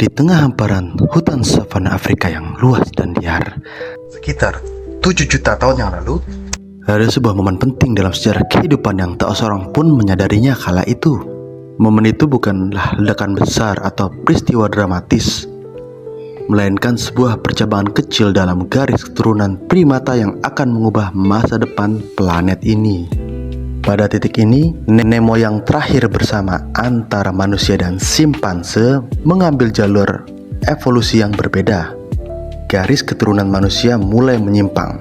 Di tengah hamparan hutan savana Afrika yang luas dan liar, sekitar 7 juta tahun yang lalu, ada sebuah momen penting dalam sejarah kehidupan yang tak seorang pun menyadarinya kala itu. Momen itu bukanlah ledakan besar atau peristiwa dramatis, melainkan sebuah percobaan kecil dalam garis keturunan primata yang akan mengubah masa depan planet ini. Pada titik ini, nenek moyang terakhir bersama antara manusia dan simpanse mengambil jalur evolusi yang berbeda. Garis keturunan manusia mulai menyimpang,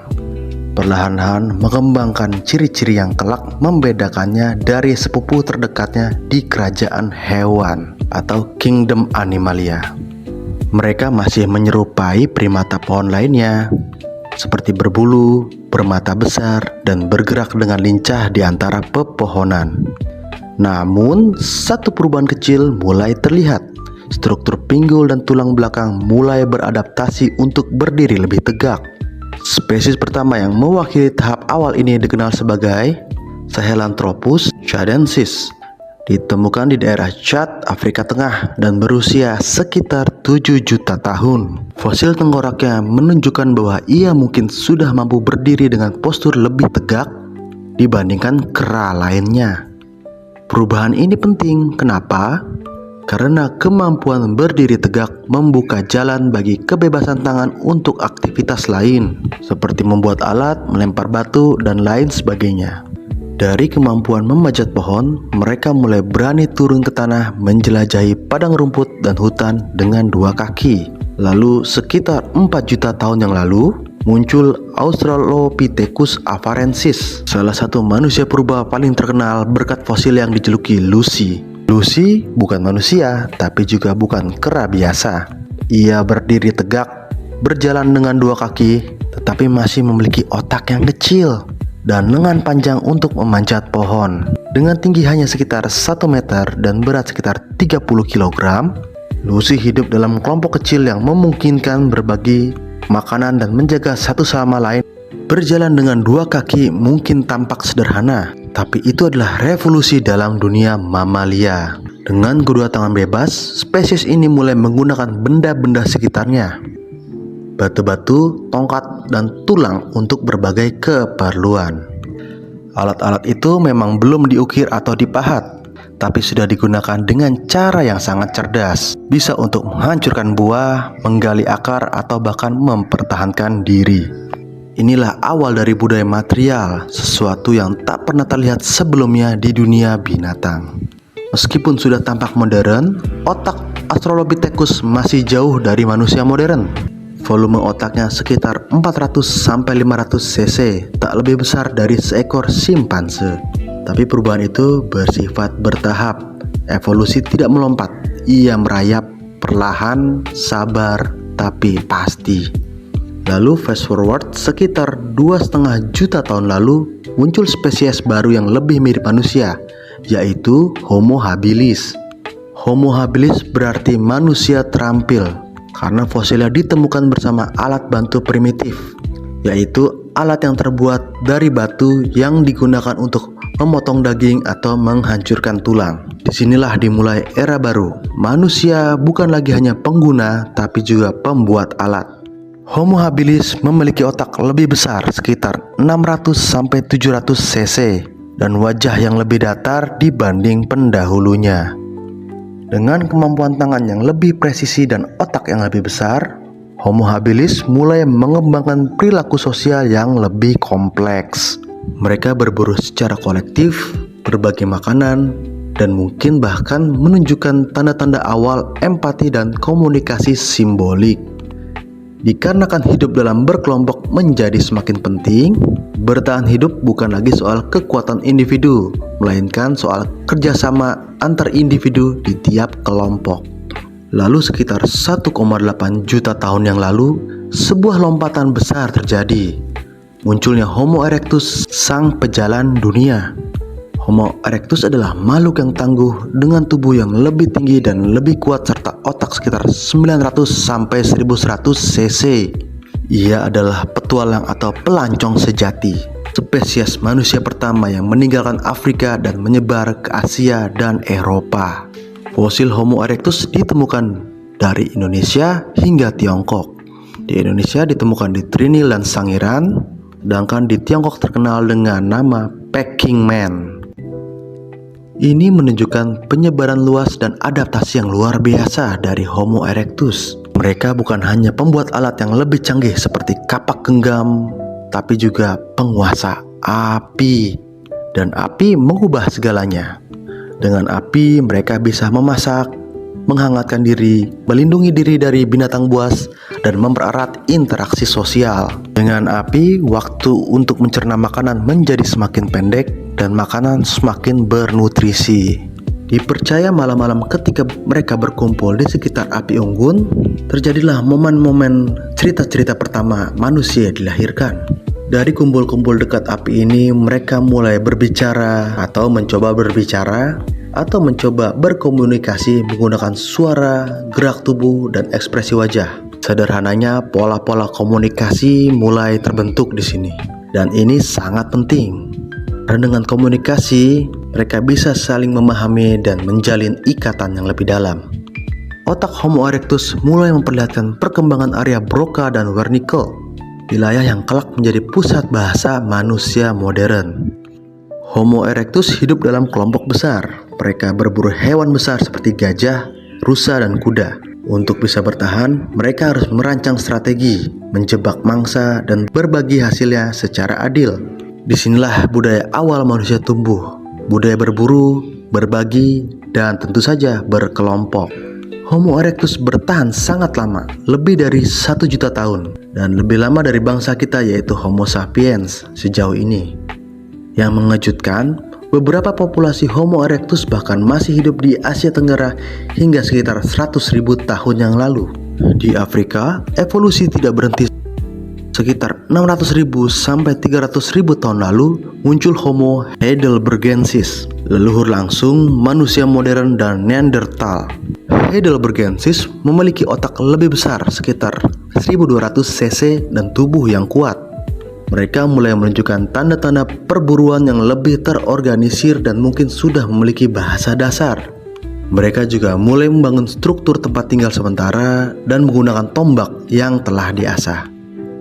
perlahan-lahan mengembangkan ciri-ciri yang kelak membedakannya dari sepupu terdekatnya di kerajaan hewan atau Kingdom Animalia. Mereka masih menyerupai primata pohon lainnya, seperti berbulu, bermata besar, dan bergerak dengan lincah di antara pepohonan. Namun, satu perubahan kecil mulai terlihat. Struktur pinggul dan tulang belakang mulai beradaptasi untuk berdiri lebih tegak. Spesies pertama yang mewakili tahap awal ini dikenal sebagai Sahelanthropus chadensis. Ditemukan di daerah Chad, Afrika Tengah, dan berusia sekitar 7 juta tahun. Fosil tengkoraknya menunjukkan bahwa ia mungkin sudah mampu berdiri dengan postur lebih tegak dibandingkan kera lainnya. Perubahan ini penting. Kenapa? Karena kemampuan berdiri tegak membuka jalan bagi kebebasan tangan untuk aktivitas lain, seperti membuat alat, melempar batu, dan lain sebagainya. Dari kemampuan memanjat pohon, mereka mulai berani turun ke tanah, menjelajahi padang rumput dan hutan dengan 2 kaki. Lalu sekitar 4 juta tahun yang lalu, muncul Australopithecus afarensis, salah satu manusia purba paling terkenal berkat fosil yang dijuluki Lucy. Lucy bukan manusia, tapi juga bukan kera biasa. Ia berdiri tegak, berjalan dengan 2 kaki, tetapi masih memiliki otak yang kecil dan lengan panjang untuk memanjat pohon. Dengan tinggi hanya sekitar 1 meter dan berat sekitar 30 kg, Lucy hidup dalam kelompok kecil yang memungkinkan berbagi makanan dan menjaga satu sama lain. Berjalan dengan 2 kaki mungkin tampak sederhana, tapi itu adalah revolusi dalam dunia mamalia. Dengan kedua tangan bebas, spesies ini mulai menggunakan benda-benda sekitarnya, batu-batu, tongkat, dan tulang untuk berbagai keperluan. Alat-alat itu memang belum diukir atau dipahat, tapi sudah digunakan dengan cara yang sangat cerdas. Bisa untuk menghancurkan buah, menggali akar, atau bahkan mempertahankan diri. Inilah awal dari budaya material, sesuatu yang tak pernah terlihat sebelumnya di dunia binatang. Meskipun sudah tampak modern, otak Australopithecus masih jauh dari manusia modern. Volume otaknya sekitar 400-500 cc, tak lebih besar dari seekor simpanse. Tapi perubahan itu bersifat bertahap. Evolusi tidak melompat, ia merayap perlahan, sabar, tapi pasti. Lalu fast forward sekitar 2,5 juta tahun lalu, muncul spesies baru yang lebih mirip manusia, yaitu Homo habilis. Homo habilis berarti manusia terampil, karena fosilnya ditemukan bersama alat bantu primitif, yaitu alat yang terbuat dari batu yang digunakan untuk memotong daging atau menghancurkan tulang. Disinilah dimulai era baru. Manusia bukan lagi hanya pengguna, tapi juga pembuat alat. Homo habilis memiliki otak lebih besar, sekitar 600-700 cc, dan wajah yang lebih datar dibanding pendahulunya. Dengan kemampuan tangan yang lebih presisi dan otak yang lebih besar, Homo habilis mulai mengembangkan perilaku sosial yang lebih kompleks. Mereka berburu secara kolektif, berbagi makanan, dan mungkin bahkan menunjukkan tanda-tanda awal empati dan komunikasi simbolik. Dikarenakan hidup dalam berkelompok menjadi semakin penting, bertahan hidup bukan lagi soal kekuatan individu, melainkan soal kerjasama antar individu di tiap kelompok. Lalu sekitar 1,8 juta tahun yang lalu, sebuah lompatan besar terjadi. Munculnya Homo erectus, sang pejalan dunia. Homo erectus adalah makhluk yang tangguh dengan tubuh yang lebih tinggi dan lebih kuat serta otak sekitar 900-1100 cc. Ia adalah petualang atau pelancong sejati, spesies manusia pertama yang meninggalkan Afrika dan menyebar ke Asia dan Eropa. Fosil Homo erectus ditemukan dari Indonesia hingga Tiongkok. Di Indonesia ditemukan di Trinil dan Sangiran, sedangkan di Tiongkok terkenal dengan nama Peking Man. Ini menunjukkan penyebaran luas dan adaptasi yang luar biasa dari Homo erectus. Mereka bukan hanya pembuat alat yang lebih canggih seperti kapak genggam, tapi juga penguasa api. Dan api mengubah segalanya. Dengan api mereka bisa memasak, menghangatkan diri, melindungi diri dari binatang buas, dan mempererat interaksi sosial. Dengan api, waktu untuk mencerna makanan menjadi semakin pendek dan makanan semakin bernutrisi. Dipercaya malam-malam ketika mereka berkumpul di sekitar api unggun, terjadilah momen-momen cerita-cerita pertama manusia dilahirkan. Dari kumpul-kumpul dekat api ini, mereka mulai berbicara atau mencoba berbicara atau mencoba berkomunikasi menggunakan suara, gerak tubuh, dan ekspresi wajah. Sederhananya, pola-pola komunikasi mulai terbentuk di sini. Dan ini sangat penting. Dan dengan komunikasi, mereka bisa saling memahami dan menjalin ikatan yang lebih dalam. Otak Homo erectus mulai memperlihatkan perkembangan area Broca dan Wernicke, wilayah yang kelak menjadi pusat bahasa manusia modern. Homo erectus hidup dalam kelompok besar. Mereka berburu hewan besar seperti gajah, rusa, dan kuda. Untuk bisa bertahan, mereka harus merancang strategi, menjebak mangsa, dan berbagi hasilnya secara adil. Disinilah budaya awal manusia tumbuh, budaya berburu, berbagi, dan tentu saja berkelompok. Homo erectus bertahan sangat lama, lebih dari 1 juta tahun, dan lebih lama dari bangsa kita yaitu Homo sapiens sejauh ini. Yang mengejutkan, beberapa populasi Homo erectus bahkan masih hidup di Asia Tenggara hingga sekitar 100.000 tahun yang lalu. Di Afrika, evolusi tidak berhenti. Sekitar 600.000 sampai 300.000 tahun lalu muncul Homo heidelbergensis, leluhur langsung manusia modern dan Neanderthal. Heidelbergensis memiliki otak lebih besar sekitar 1200 cc dan tubuh yang kuat. Mereka mulai menunjukkan tanda-tanda perburuan yang lebih terorganisir dan mungkin sudah memiliki bahasa dasar. Mereka juga mulai membangun struktur tempat tinggal sementara dan menggunakan tombak yang telah diasah.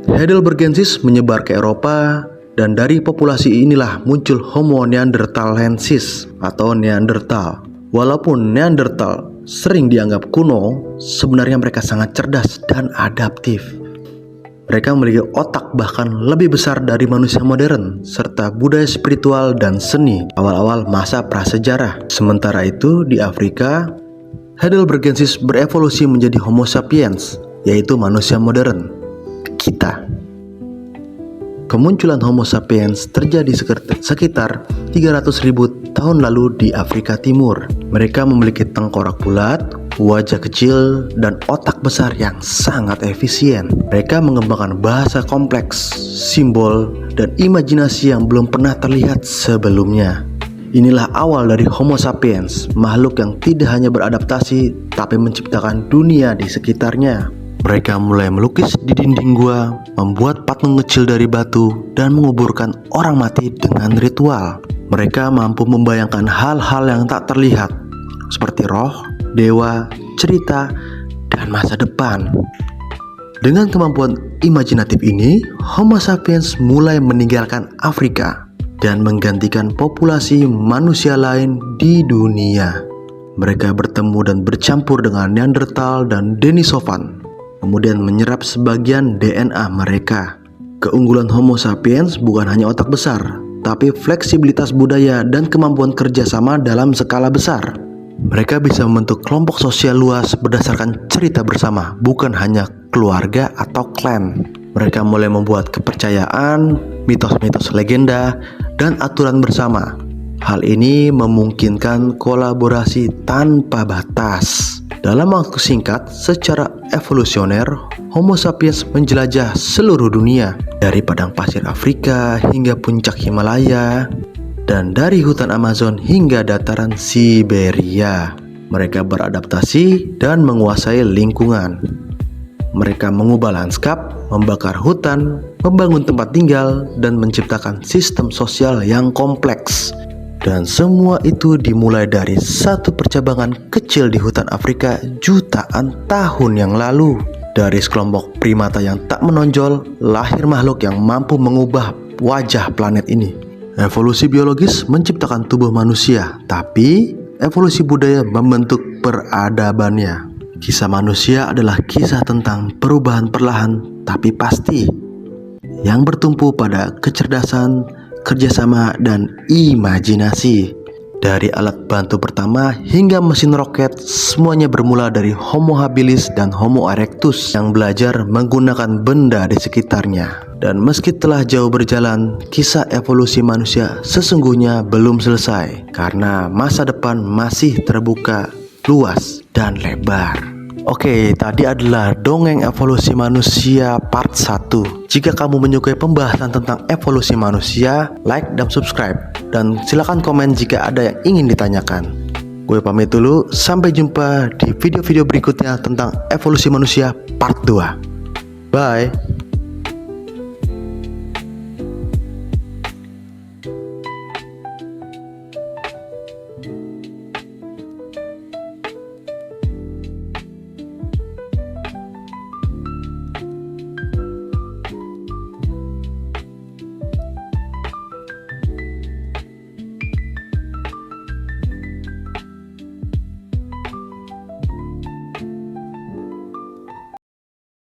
Heidelbergensis menyebar ke Eropa, dan dari populasi inilah muncul Homo neanderthalensis atau Neanderthal. Walaupun Neanderthal sering dianggap kuno, sebenarnya mereka sangat cerdas dan adaptif. Mereka memiliki otak bahkan lebih besar dari manusia modern, serta budaya spiritual dan seni awal-awal masa prasejarah. Sementara itu, di Afrika, Heidelbergensis berevolusi menjadi Homo sapiens, yaitu manusia modern. Kita. Kemunculan Homo sapiens terjadi sekitar 300.000 tahun lalu di Afrika Timur. Mereka memiliki tengkorak bulat, wajah kecil, dan otak besar yang sangat efisien. Mereka mengembangkan bahasa kompleks, simbol, dan imajinasi yang belum pernah terlihat sebelumnya. Inilah awal dari Homo sapiens, makhluk yang tidak hanya beradaptasi, tapi menciptakan dunia di sekitarnya. Mereka mulai melukis di dinding gua, membuat patung kecil dari batu, dan menguburkan orang mati dengan ritual. Mereka mampu membayangkan hal-hal yang tak terlihat, seperti roh, dewa, cerita, dan masa depan. Dengan kemampuan imajinatif ini, Homo sapiens mulai meninggalkan Afrika dan menggantikan populasi manusia lain di dunia. Mereka bertemu dan bercampur dengan Neanderthal dan Denisovan, kemudian menyerap sebagian DNA mereka. Keunggulan Homo sapiens bukan hanya otak besar, tapi fleksibilitas budaya dan kemampuan kerjasama dalam skala besar. Mereka bisa membentuk kelompok sosial luas berdasarkan cerita bersama, bukan hanya keluarga atau klan. Mereka mulai membuat kepercayaan, mitos-mitos legenda, dan aturan bersama. Hal ini memungkinkan kolaborasi tanpa batas. Dalam waktu singkat, secara evolusioner, Homo sapiens menjelajah seluruh dunia, dari padang pasir Afrika hingga puncak Himalaya, dan dari hutan Amazon hingga dataran Siberia. Mereka beradaptasi dan menguasai lingkungan. Mereka mengubah lanskap, membakar hutan, membangun tempat tinggal, dan menciptakan sistem sosial yang kompleks. Dan semua itu dimulai dari satu percabangan kecil di hutan Afrika jutaan tahun yang lalu. Dari sekelompok primata yang tak menonjol, lahir makhluk yang mampu mengubah wajah planet ini. Evolusi biologis menciptakan tubuh manusia, tapi evolusi budaya membentuk peradabannya. Kisah manusia adalah kisah tentang perubahan perlahan tapi pasti, yang bertumpu pada kecerdasan, kerjasama, dan imajinasi. Dari alat bantu pertama hingga mesin roket, semuanya bermula dari Homo habilis dan Homo erectus yang belajar menggunakan benda di sekitarnya. Dan meski telah jauh berjalan, kisah evolusi manusia sesungguhnya belum selesai, karena masa depan masih terbuka, luas, dan lebar. Oke, tadi adalah dongeng evolusi manusia part 1. Jika kamu menyukai pembahasan tentang evolusi manusia, like dan subscribe. Dan silakan komen jika ada yang ingin ditanyakan. Gue pamit dulu, sampai jumpa di video-video berikutnya tentang evolusi manusia part 2. Bye.